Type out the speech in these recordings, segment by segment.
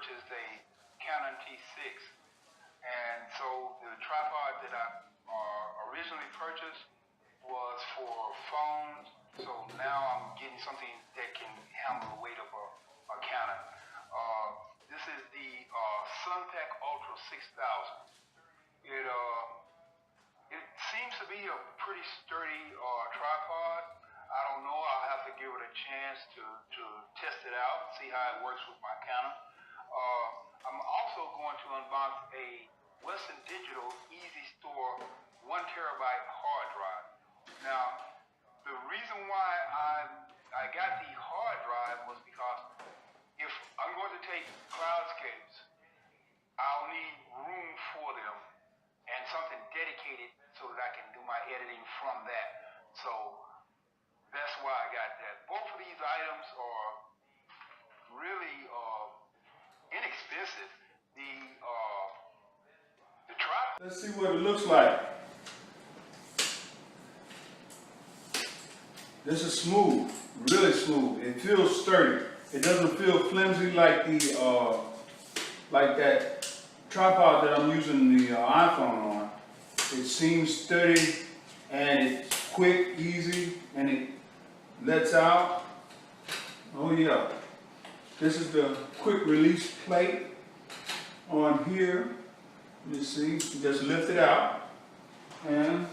purchased a Canon T6, and so the tripod that I originally purchased was for phones. So now I'm getting something that can handle the weight of a Canon. This is the Sunpak ULTRA 6000. It seems to be a pretty sturdy tripod. I don't know. I'll have to give it a chance to test it out, see how it works with my Canon. I'm also going to unbox a Western Digital Easystore 1 terabyte hard drive. Now, the reason why I got the hard drive was because if I'm going to take cloudscapes, I'll need room for them and something dedicated so that I can do my editing from that. So that's why I got that. Both of these items are really inexpensive. The tripod. Let's see what it looks like. This is smooth, really smooth. It feels sturdy. It doesn't feel flimsy like like that tripod that I'm using the iPhone on. It seems sturdy and it's quick, easy, and it lets out. Oh yeah. This is the quick release plate on here. Let me see. You just lift it out and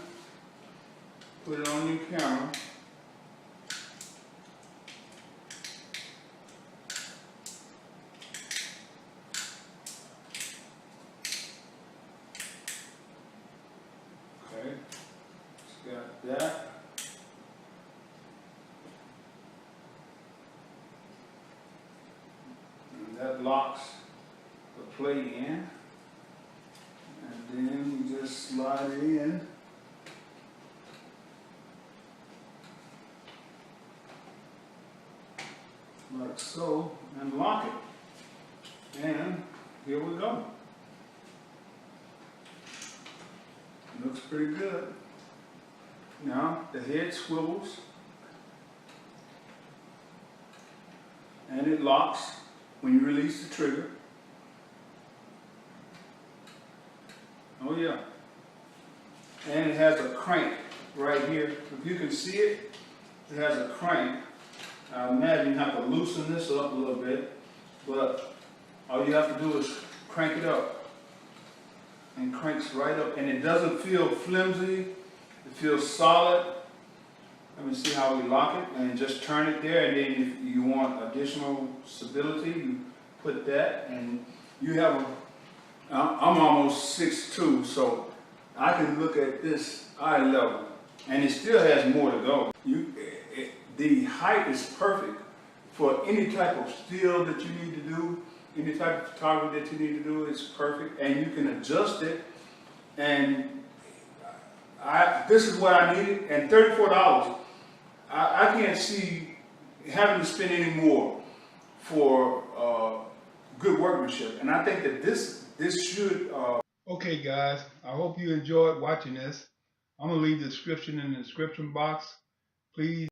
put it on your camera. Okay, it's got that. And that locks the plate in. And then you just slide it in. Like so, and lock it. And here we go. Looks pretty good. Now the head swivels and it locks when you release the trigger. Oh yeah. And it has a crank right here. If you can see it, it has a crank. I imagine you have to loosen this up a little bit, but all you have to do is crank it up. And cranks right up, and it doesn't feel flimsy. It feels solid. Let me see how we lock it, and just turn it there. And then if you want additional stability, you put that, and you have I'm almost 6'2", so I can look at this eye level, and it still has more to go. The height is perfect for any type of still that you need to do. Any type of photography that you need to do is perfect, and you can adjust it. And this is what I needed, and $34. I can't see having to spend any more for good workmanship, and I think that this should. Okay, guys, I hope you enjoyed watching this. I'm gonna leave the description in the description box. Please.